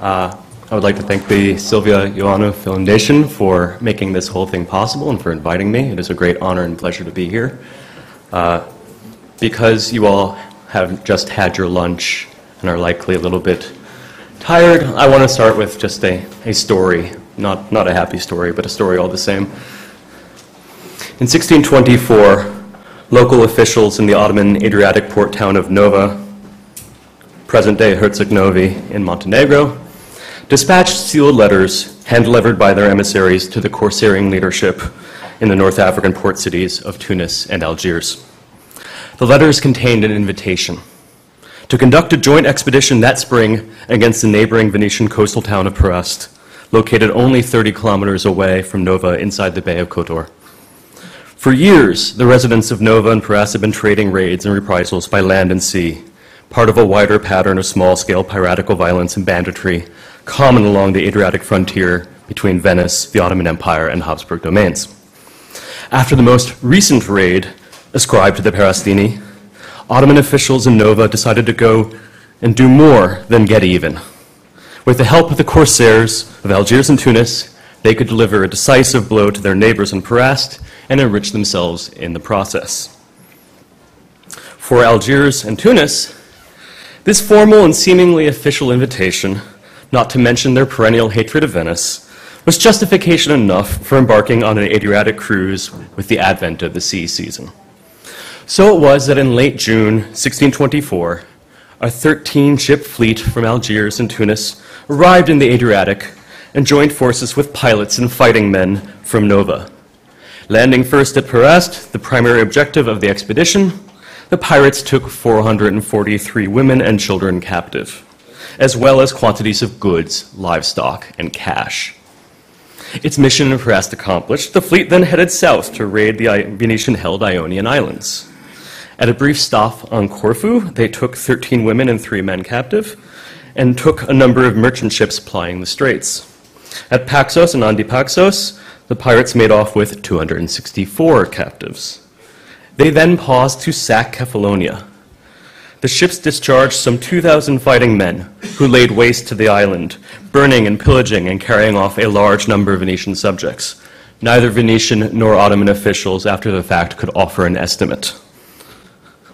I would like to thank the Sylvia Ioannou Foundation for making this whole thing possible and for inviting me. It is a great honor and pleasure to be here. Because you all have just had your lunch and are likely a little bit tired, I want to start with just a story. Not a happy story, but a story all the same. In 1624, local officials in the Ottoman Adriatic port town of Nova, present-day Herceg-Novi in Montenegro, dispatched sealed letters hand-delivered by their emissaries to the corsairing leadership in the North African port cities of Tunis and Algiers. The letters contained an invitation to conduct a joint expedition that spring against the neighboring Venetian coastal town of Piracy, located only 30 kilometers away from Nova inside the Bay of Kotor. For years, the residents of Nova and Piracy have been trading raids and reprisals by land and sea, part of a wider pattern of small-scale piratical violence and banditry common along the Adriatic frontier between Venice, the Ottoman Empire, and Habsburg domains. After the most recent raid ascribed to the Perastini, Ottoman officials in Nova decided to go and do more than get even. With the help of the corsairs of Algiers and Tunis, they could deliver a decisive blow to their neighbors in Piracy and enrich themselves in the process. For Algiers and Tunis, this formal and seemingly official invitation, not to mention their perennial hatred of Venice, was justification enough for embarking on an Adriatic cruise with the advent of the sea season. So it was that in late June 1624, a 13-ship fleet from Algiers and Tunis arrived in the Adriatic and joined forces with pilots and fighting men from Nova. Landing first at Piracy, the primary objective of the expedition, the pirates took 443 women and children captive, as well as quantities of goods, livestock, and cash. Its mission in Piracy accomplished, the fleet then headed south to raid the Venetian-held Ionian Islands. At a brief stop on Corfu, they took 13 women and 3 men captive and took a number of merchant ships plying the straits. At Paxos and Antipaxos, the pirates made off with 264 captives. They then paused to sack Kefalonia. The ships discharged some 2,000 fighting men who laid waste to the island, burning and pillaging and carrying off a large number of Venetian subjects. Neither Venetian nor Ottoman officials after the fact could offer an estimate.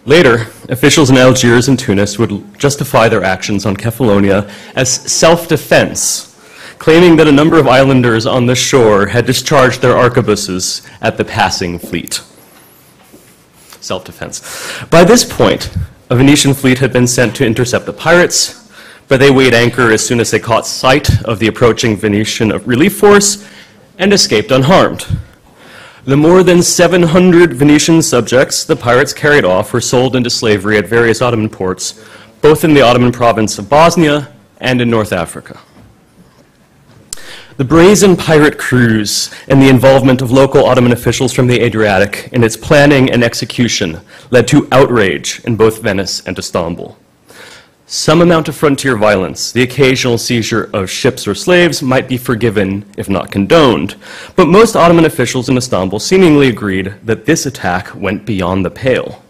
Later, officials in Algiers and Tunis would justify their actions on Kefalonia as self-defense, claiming that a number of islanders on the shore had discharged their arquebuses at the passing fleet. Self-defense. By this point, a Venetian fleet had been sent to intercept the pirates, but they weighed anchor as soon as they caught sight of the approaching Venetian relief force and escaped unharmed. The more than 700 Venetian subjects the pirates carried off were sold into slavery at various Ottoman ports, both in the Ottoman province of Bosnia and in North Africa. The brazen pirate cruise and the involvement of local Ottoman officials from the Adriatic in its planning and execution led to outrage in both Venice and Istanbul. Some amount of frontier violence, the occasional seizure of ships or slaves, might be forgiven, if not condoned, but most Ottoman officials in Istanbul seemingly agreed that this attack went beyond the pale.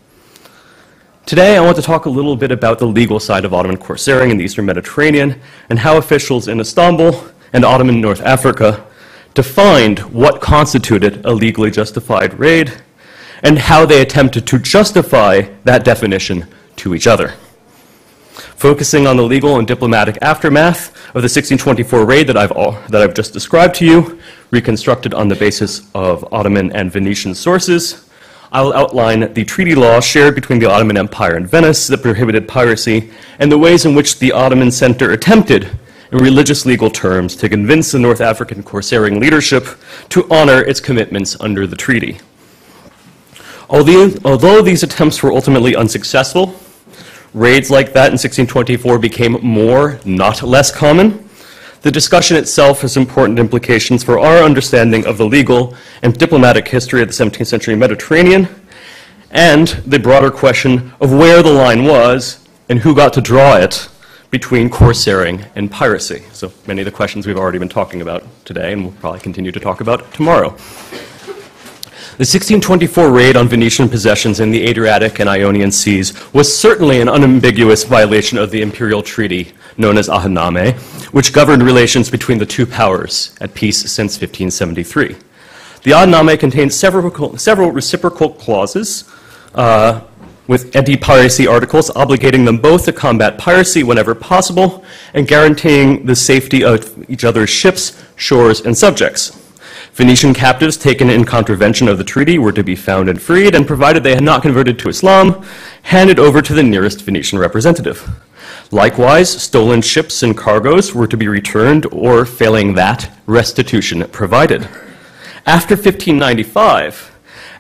Today, I want to talk a little bit about the legal side of Ottoman corsairing in the Eastern Mediterranean and how officials in Istanbul and Ottoman North Africa defined what constituted a legally justified raid and how they attempted to justify that definition to each other. Focusing on the legal and diplomatic aftermath of the 1624 raid that I've just described to you, reconstructed on the basis of Ottoman and Venetian sources, I will outline the treaty law shared between the Ottoman Empire and Venice that prohibited piracy and the ways in which the Ottoman center attempted, in religious legal terms, to convince the North African corsairing leadership to honor its commitments under the treaty. Although these attempts were ultimately unsuccessful, raids like that in 1624 became more, not less common. The discussion itself has important implications for our understanding of the legal and diplomatic history of the 17th century Mediterranean, and the broader question of where the line was and who got to draw it between corsairing and piracy. So many of the questions we've already been talking about today and we'll probably continue to talk about tomorrow. The 1624 raid on Venetian possessions in the Adriatic and Ionian seas was certainly an unambiguous violation of the imperial treaty known as Ahname, which governed relations between the two powers at peace since 1573. The Ahname contained several reciprocal clauses with anti-piracy articles obligating them both to combat piracy whenever possible and guaranteeing the safety of each other's ships, shores, and subjects. Venetian captives taken in contravention of the treaty were to be found and freed, and provided they had not converted to Islam, handed over to the nearest Venetian representative. Likewise, stolen ships and cargoes were to be returned, or failing that, restitution provided. After 1595,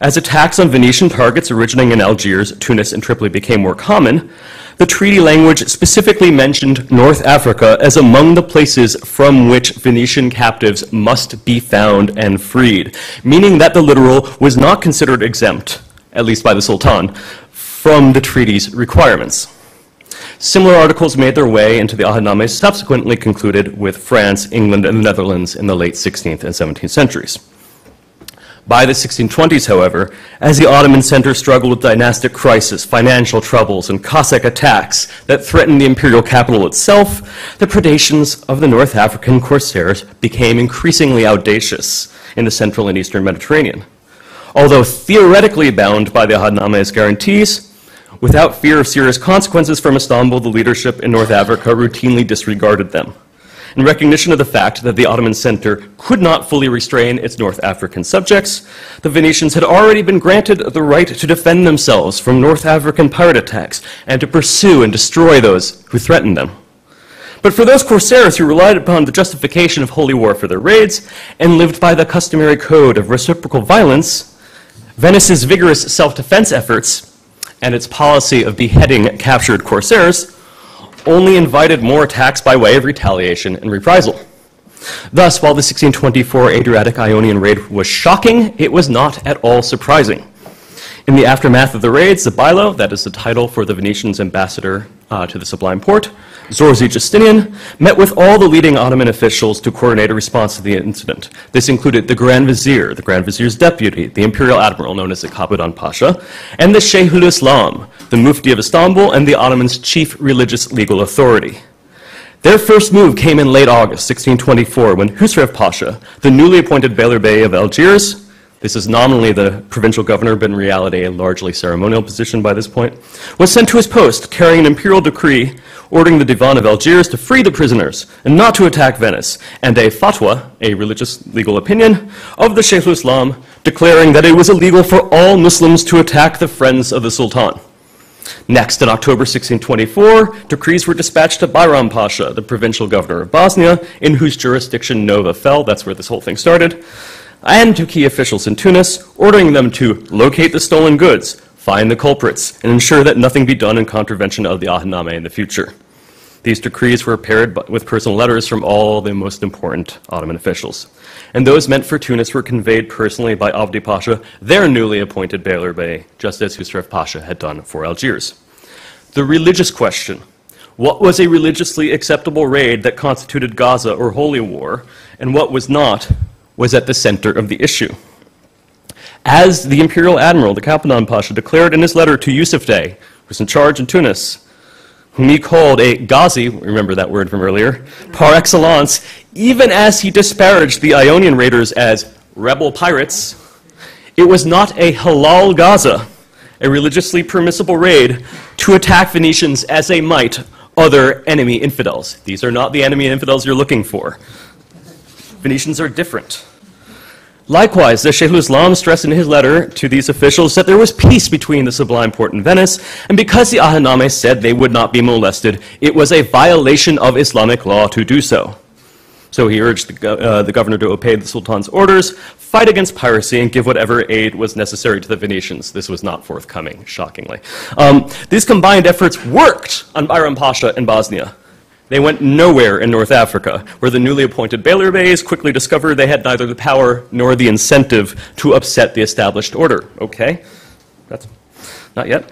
as attacks on Venetian targets originating in Algiers, Tunis, and Tripoli became more common, the treaty language specifically mentioned North Africa as among the places from which Venetian captives must be found and freed, meaning that the littoral was not considered exempt, at least by the Sultan, from the treaty's requirements. Similar articles made their way into the Ahname, subsequently concluded with France, England, and the Netherlands in the late 16th and 17th centuries. By the 1620s, however, as the Ottoman center struggled with dynastic crisis, financial troubles, and Cossack attacks that threatened the imperial capital itself, the predations of the North African corsairs became increasingly audacious in the central and eastern Mediterranean. Although theoretically bound by the Ahname's guarantees, without fear of serious consequences from Istanbul, the leadership in North Africa routinely disregarded them. In recognition of the fact that the Ottoman center could not fully restrain its North African subjects, the Venetians had already been granted the right to defend themselves from North African pirate attacks and to pursue and destroy those who threatened them. But for those corsairs who relied upon the justification of holy war for their raids and lived by the customary code of reciprocal violence, Venice's vigorous self-defense efforts and its policy of beheading captured corsairs only invited more attacks by way of retaliation and reprisal. Thus, while the 1624 Adriatic-Ionian raid was shocking, it was not at all surprising. In the aftermath of the raids, the Bailo, that is the title for the Venetians' ambassador to the Sublime Porte, Zorzi Justinian, met with all the leading Ottoman officials to coordinate a response to the incident. This included the Grand Vizier, the Grand Vizier's deputy, the Imperial Admiral known as the Kabudan Pasha, and the Sheikhul Islam, the Mufti of Istanbul and the Ottoman's chief religious legal authority. Their first move came in late August 1624 when Husrev Pasha, the newly appointed Beylerbey of Algiers, this is nominally the provincial governor, but in reality a largely ceremonial position by this point, was sent to his post carrying an imperial decree ordering the Divan of Algiers to free the prisoners and not to attack Venice, and a fatwa, a religious legal opinion, of the Sheikhul Islam declaring that it was illegal for all Muslims to attack the friends of the Sultan. Next, in October 1624, decrees were dispatched to Bayram Pasha, the provincial governor of Bosnia, in whose jurisdiction Nova fell, that's where this whole thing started, and to key officials in Tunis, ordering them to locate the stolen goods, find the culprits, and ensure that nothing be done in contravention of the Ahname in the future. These decrees were paired with personal letters from all the most important Ottoman officials. And those meant for Tunis were conveyed personally by Avdi Pasha, their newly appointed Beylerbey, just as Husrev Pasha had done for Algiers. The religious question. What was a religiously acceptable raid that constituted Gaza or holy war, and what was not, was at the center of the issue. As the Imperial Admiral, the Kabudan Pasha, declared in his letter to Yusufzade, who was in charge in Tunis, whom he called a Ghazi, remember that word from earlier, par excellence, even as he disparaged the Ionian raiders as rebel pirates, it was not a halal Gaza, a religiously permissible raid, to attack Venetians as they might other enemy infidels. These are not the enemy infidels you're looking for. Venetians are different. Likewise, the Sheikhul Islam stressed in his letter to these officials that there was peace between the Sublime Porte and Venice, and because the Ahname said they would not be molested, it was a violation of Islamic law to do so. So he urged the governor to obey the Sultan's orders, fight against piracy, and give whatever aid was necessary to the Venetians. This was not forthcoming, shockingly. These combined efforts worked on Bayram Pasha in Bosnia. They went nowhere in North Africa, where the newly appointed Beylerbeys quickly discovered they had neither the power nor the incentive to upset the established order. Okay, that's not yet.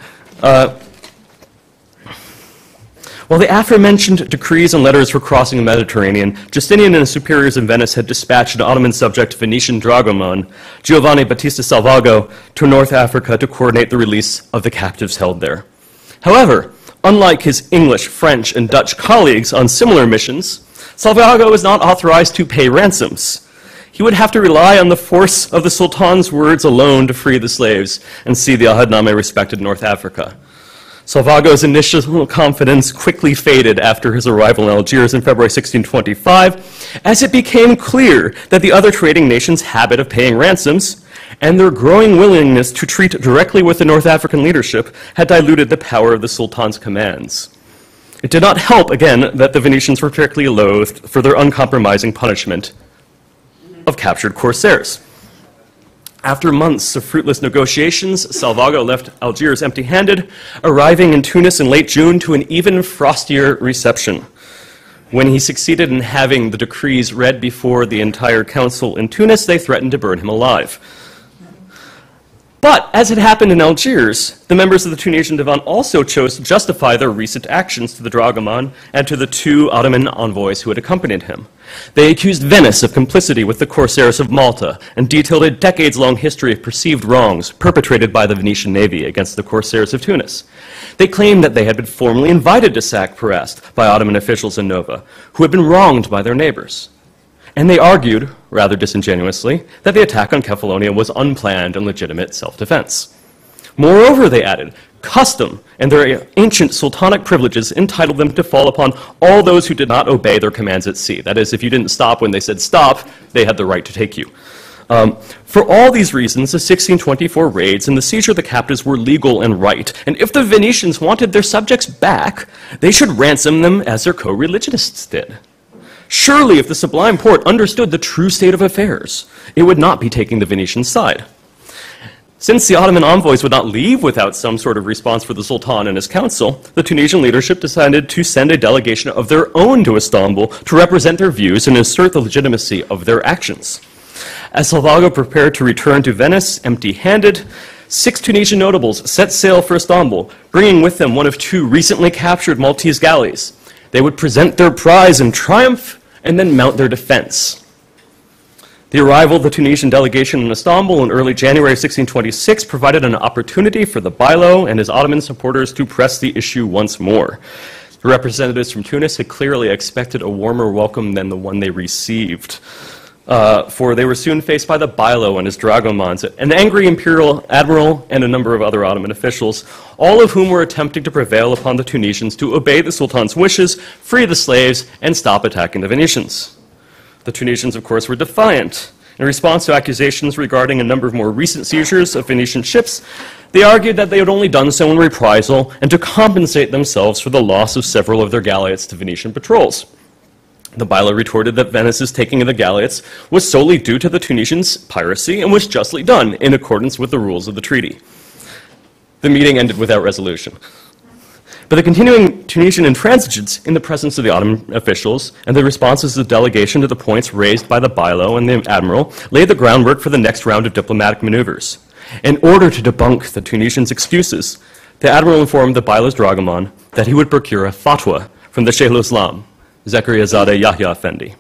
While the aforementioned decrees and letters were crossing the Mediterranean, Justinian and his superiors in Venice had dispatched an Ottoman subject, Venetian dragoman, Giovanni Battista Salvago, to North Africa to coordinate the release of the captives held there. However, unlike his English, French, and Dutch colleagues on similar missions, Salvago was not authorized to pay ransoms. He would have to rely on the force of the Sultan's words alone to free the slaves and see the Ahadnameh respected North Africa. Salvago's initial confidence quickly faded after his arrival in Algiers in February 1625, as it became clear that the other trading nations' habit of paying ransoms and their growing willingness to treat directly with the North African leadership had diluted the power of the Sultan's commands. It did not help, again, that the Venetians were particularly loathed for their uncompromising punishment of captured corsairs. After months of fruitless negotiations, Salvago left Algiers empty-handed, arriving in Tunis in late June to an even frostier reception. When he succeeded in having the decrees read before the entire council in Tunis, they threatened to burn him alive. But, as had happened in Algiers, the members of the Tunisian Divan also chose to justify their recent actions to the dragoman and to the two Ottoman envoys who had accompanied him. They accused Venice of complicity with the corsairs of Malta and detailed a decades-long history of perceived wrongs perpetrated by the Venetian navy against the corsairs of Tunis. They claimed that they had been formally invited to sack Piracy by Ottoman officials in Nova, who had been wronged by their neighbors. And they argued, rather disingenuously, that the attack on Kefalonia was unplanned and legitimate self-defense. Moreover, they added, custom and their ancient sultanic privileges entitled them to fall upon all those who did not obey their commands at sea. That is, if you didn't stop when they said stop, they had the right to take you. For all these reasons, the 1624 raids and the seizure of the captives were legal and right, and if the Venetians wanted their subjects back, they should ransom them as their co-religionists did. Surely, if the Sublime Porte understood the true state of affairs, it would not be taking the Venetian side. Since the Ottoman envoys would not leave without some sort of response for the Sultan and his council, the Tunisian leadership decided to send a delegation of their own to Istanbul to represent their views and assert the legitimacy of their actions. As Salvago prepared to return to Venice empty-handed, 6 Tunisian notables set sail for Istanbul, bringing with them one of 2 recently captured Maltese galleys. They would present their prize in triumph and then mount their defense. The arrival of the Tunisian delegation in Istanbul in early January 1626 provided an opportunity for the Bailo and his Ottoman supporters to press the issue once more. The representatives from Tunis had clearly expected a warmer welcome than the one they received, for they were soon faced by the Bailo and his dragomans, an angry imperial admiral and a number of other Ottoman officials, all of whom were attempting to prevail upon the Tunisians to obey the Sultan's wishes, free the slaves, and stop attacking the Venetians. The Tunisians, of course, were defiant. In response to accusations regarding a number of more recent seizures of Venetian ships, they argued that they had only done so in reprisal and to compensate themselves for the loss of several of their galleots to Venetian patrols. The Bailo retorted that Venice's taking of the galleots was solely due to the Tunisians' piracy and was justly done in accordance with the rules of the treaty. The meeting ended without resolution. But the continuing Tunisian intransigence in the presence of the Ottoman officials and the responses of the delegation to the points raised by the Bailo and the admiral laid the groundwork for the next round of diplomatic maneuvers. In order to debunk the Tunisians' excuses, the admiral informed the Bailo's dragoman that he would procure a fatwa from the Sheikh al-Islam, Zakariyazadeh Yahya Effendi.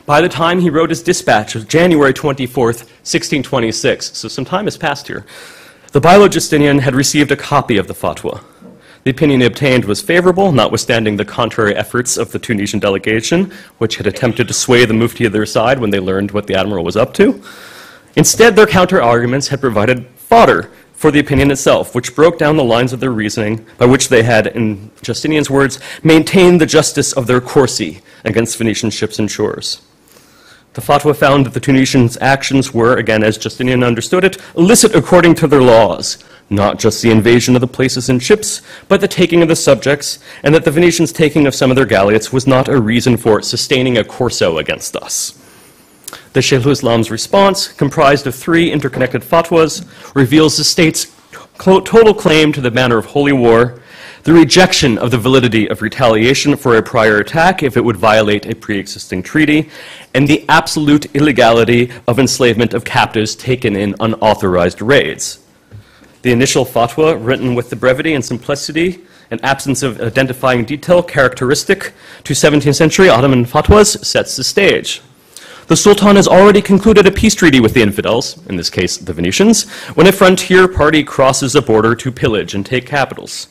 By the time he wrote his dispatch of January 24th, 1626, so some time has passed here, the Bailo Justinian had received a copy of the fatwa. The opinion he obtained was favorable, notwithstanding the contrary efforts of the Tunisian delegation, which had attempted to sway the mufti to their side when they learned what the admiral was up to. Instead, their counter-arguments had provided fodder for the opinion itself, which broke down the lines of their reasoning by which they had, in Justinian's words, maintained the justice of their corsi against Venetian ships and shores. The fatwa found that the Tunisians' actions were, again, as Justinian understood it, illicit according to their laws, not just the invasion of the places and ships, but the taking of the subjects, and that the Venetians' taking of some of their galleots was not a reason for sustaining a corso against us. The Sheikh al-Islam's response, comprised of 3 interconnected fatwas, reveals the state's total claim to the manner of holy war, the rejection of the validity of retaliation for a prior attack if it would violate a pre-existing treaty, and the absolute illegality of enslavement of captives taken in unauthorized raids. The initial fatwa, written with the brevity and simplicity an absence of identifying detail characteristic to 17th century Ottoman fatwas sets the stage. The Sultan has already concluded a peace treaty with the infidels, in this case the Venetians, when a frontier party crosses a border to pillage and take capitals.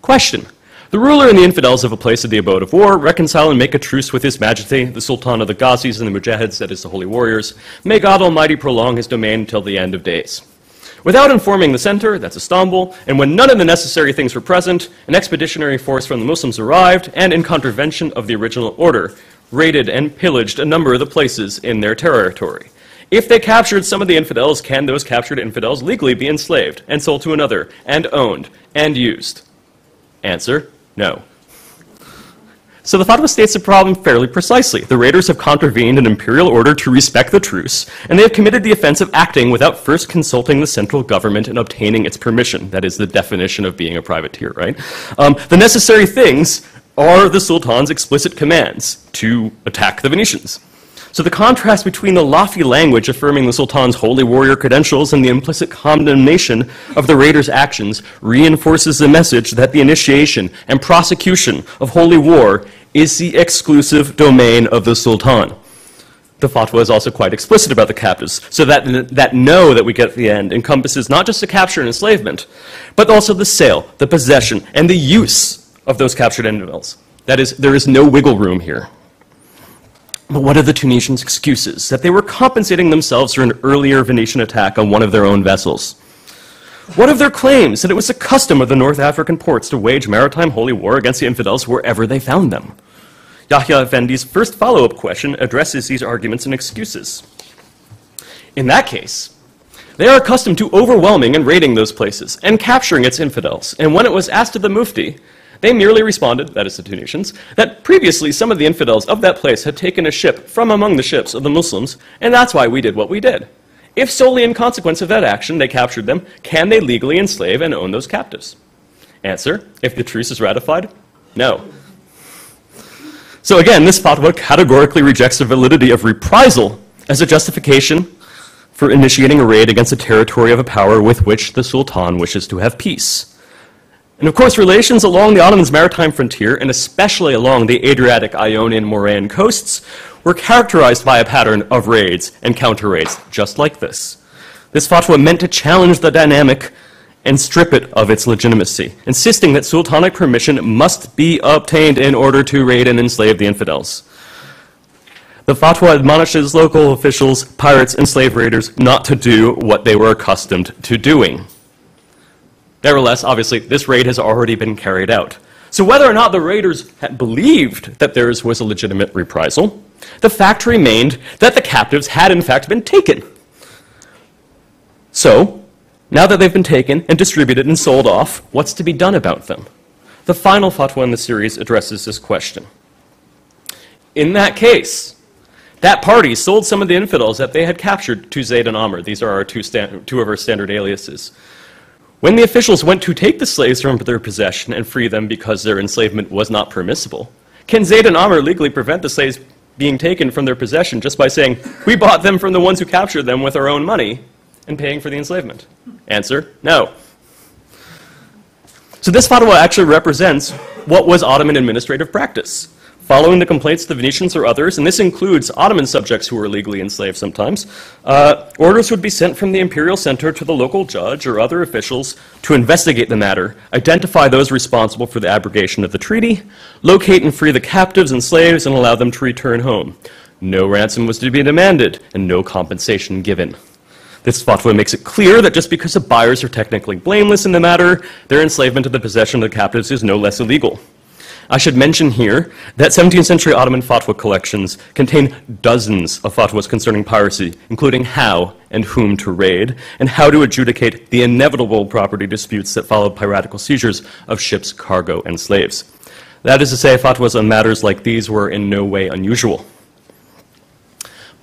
Question. The ruler and the infidels of a place of the abode of war reconcile and make a truce with His Majesty, the Sultan of the Ghazis and the Mujahids, that is the holy warriors. May God Almighty prolong his domain until the end of days. Without informing the center, that's Istanbul, and when none of the necessary things were present, an expeditionary force from the Muslims arrived and, in contravention of the original order, raided and pillaged a number of the places in their territory. If they captured some of the infidels, can those captured infidels legally be enslaved and sold to another, and owned, and used? Answer, no. So the fatwa states the problem fairly precisely. The raiders have contravened an imperial order to respect the truce, and they have committed the offense of acting without first consulting the central government and obtaining its permission. That is the definition of being a privateer, right? The necessary things are the Sultan's explicit commands to attack the Venetians. So the contrast between the lofty language affirming the Sultan's holy warrior credentials and the implicit condemnation of the raiders' actions reinforces the message that the initiation and prosecution of holy war is the exclusive domain of the Sultan. The fatwa is also quite explicit about the captives, so that no that we get at the end encompasses not just the capture and enslavement, but also the sale, the possession, and the use of those captured infidels. That is, there is no wiggle room here. But what are the Tunisians' excuses? That they were compensating themselves for an earlier Venetian attack on one of their own vessels. What of their claims that it was the custom of the North African ports to wage maritime holy war against the infidels wherever they found them? Yahya Effendi's first follow-up question addresses these arguments and excuses. In that case, they are accustomed to overwhelming and raiding those places and capturing its infidels. And when it was asked of the Mufti, they merely responded, that is the Tunisians, that previously some of the infidels of that place had taken a ship from among the ships of the Muslims, and that's why we did what we did. If solely in consequence of that action they captured them, can they legally enslave and own those captives? Answer, if the truce is ratified, no. So again, this fatwa categorically rejects the validity of reprisal as a justification for initiating a raid against the territory of a power with which the Sultan wishes to have peace. And of course, relations along the Ottoman's maritime frontier, and especially along the Adriatic, Ionian, Morean coasts, were characterized by a pattern of raids and counter-raids, just like this. This fatwa meant to challenge the dynamic and strip it of its legitimacy, insisting that sultanic permission must be obtained in order to raid and enslave the infidels. The fatwa admonishes local officials, pirates, and slave raiders not to do what they were accustomed to doing. Nevertheless, obviously, this raid has already been carried out. So whether or not the raiders had believed that theirs was a legitimate reprisal, the fact remained that the captives had in fact been taken. So, now that they've been taken and distributed and sold off, what's to be done about them? The final fatwa in the series addresses this question. In that case, that party sold some of the infidels that they had captured to Zayd and Amr. These are our two of our standard aliases. When the officials went to take the slaves from their possession and free them because their enslavement was not permissible, can Zayd and Amr legally prevent the slaves being taken from their possession just by saying, we bought them from the ones who captured them with our own money and paying for the enslavement? Answer, no. So this fatwa actually represents what was Ottoman administrative practice. Following the complaints of the Venetians or others, and this includes Ottoman subjects who were legally enslaved sometimes, orders would be sent from the imperial center to the local judge or other officials to investigate the matter, identify those responsible for the abrogation of the treaty, locate and free the captives and slaves, and allow them to return home. No ransom was to be demanded, and no compensation given. This fatwa makes it clear that just because the buyers are technically blameless in the matter, their enslavement of the possession of the captives is no less illegal. I should mention here that 17th century Ottoman fatwa collections contain dozens of fatwas concerning piracy, including how and whom to raid, and how to adjudicate the inevitable property disputes that followed piratical seizures of ships, cargo, and slaves. That is to say, fatwas on matters like these were in no way unusual.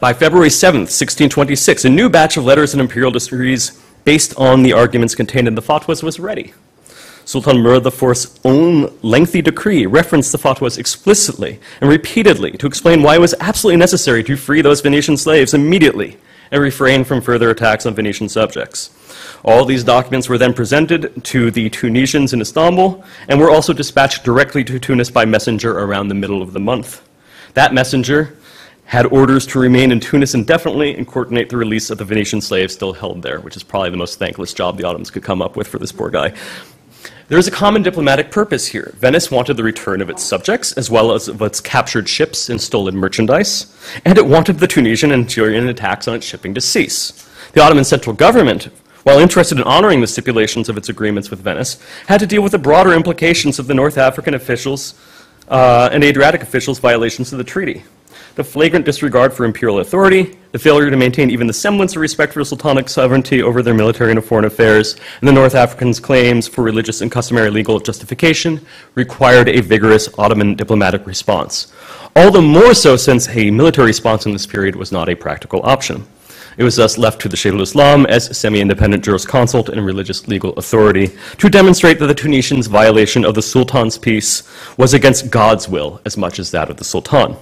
By February 7th, 1626, a new batch of letters and imperial decrees based on the arguments contained in the fatwas was ready. Sultan Murad IV's own lengthy decree referenced the fatwas explicitly and repeatedly to explain why it was absolutely necessary to free those Venetian slaves immediately and refrain from further attacks on Venetian subjects. All these documents were then presented to the Tunisians in Istanbul and were also dispatched directly to Tunis by messenger around the middle of the month. That messenger had orders to remain in Tunis indefinitely and coordinate the release of the Venetian slaves still held there, which is probably the most thankless job the Ottomans could come up with for this poor guy. There is a common diplomatic purpose here. Venice wanted the return of its subjects, as well as of its captured ships and stolen merchandise, and it wanted the Tunisian and Syrian attacks on its shipping to cease. The Ottoman central government, while interested in honoring the stipulations of its agreements with Venice, had to deal with the broader implications of the North African officials and Adriatic officials' violations of the treaty. The flagrant disregard for imperial authority, the failure to maintain even the semblance of respect for sultanic sovereignty over their military and foreign affairs, and the North Africans' claims for religious and customary legal justification required a vigorous Ottoman diplomatic response. All the more so since a military response in this period was not a practical option. It was thus left to the Sheikhul Islam as semi-independent jurisconsult and religious legal authority to demonstrate that the Tunisians' violation of the Sultan's peace was against God's will as much as that of the Sultan.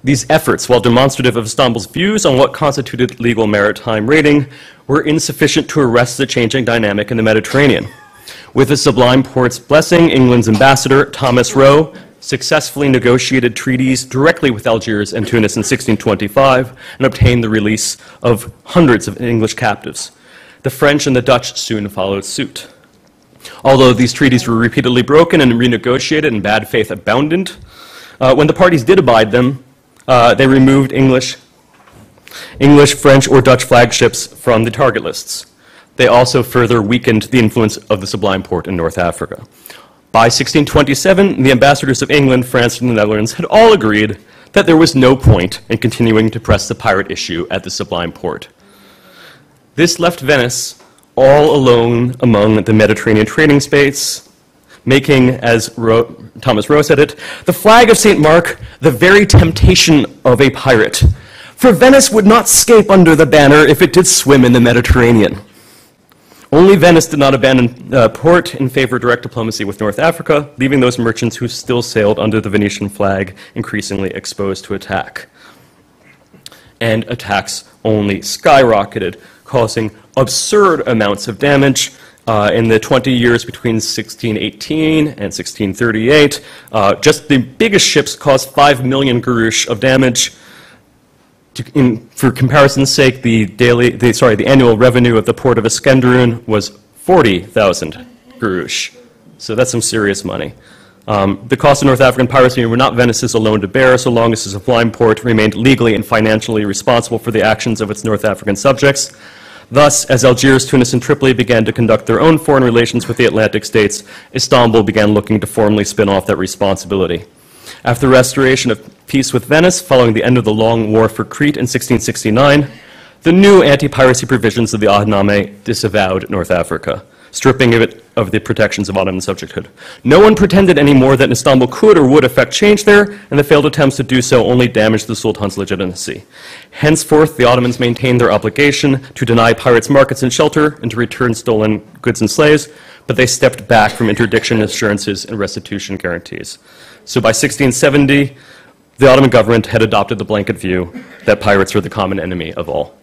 These efforts, while demonstrative of Istanbul's views on what constituted legal maritime raiding, were insufficient to arrest the changing dynamic in the Mediterranean. With the Sublime Porte's blessing, England's ambassador, Thomas Roe, successfully negotiated treaties directly with Algiers and Tunis in 1625 and obtained the release of hundreds of English captives. The French and the Dutch soon followed suit. Although these treaties were repeatedly broken and renegotiated and bad faith abounded, when the parties did abide them, they removed English, French, or Dutch flagships from the target lists. They also further weakened the influence of the Sublime Porte in North Africa. By 1627, the ambassadors of England, France, and the Netherlands had all agreed that there was no point in continuing to press the pirate issue at the Sublime Porte. This left Venice all alone among the Mediterranean trading space, making, as Thomas Roe said it, the flag of St. Mark the very temptation of a pirate. For Venice would not scape under the banner if it did swim in the Mediterranean. Only Venice did not abandon port in favor of direct diplomacy with North Africa, leaving those merchants who still sailed under the Venetian flag increasingly exposed to attack. And attacks only skyrocketed, causing absurd amounts of damage. In the 20 years between 1618 and 1638, just the biggest ships caused 5 million gurush of damage. For comparison's sake, the annual revenue of the port of Iskenderun was 40,000 gurush. So that's some serious money. The cost of North African piracy were not Venice's alone to bear, so long as the Sublime Porte remained legally and financially responsible for the actions of its North African subjects. Thus, as Algiers, Tunis, and Tripoli began to conduct their own foreign relations with the Atlantic states, Istanbul began looking to formally spin off that responsibility. After the restoration of peace with Venice, following the end of the long war for Crete in 1669, the new anti-piracy provisions of the Ahname disavowed North Africa, stripping it of the protections of Ottoman subjecthood. No one pretended anymore that Istanbul could or would affect change there, and the failed attempts to do so only damaged the Sultan's legitimacy. Henceforth, the Ottomans maintained their obligation to deny pirates markets and shelter and to return stolen goods and slaves, but they stepped back from interdiction assurances and restitution guarantees. So by 1670, the Ottoman government had adopted the blanket view that pirates were the common enemy of all.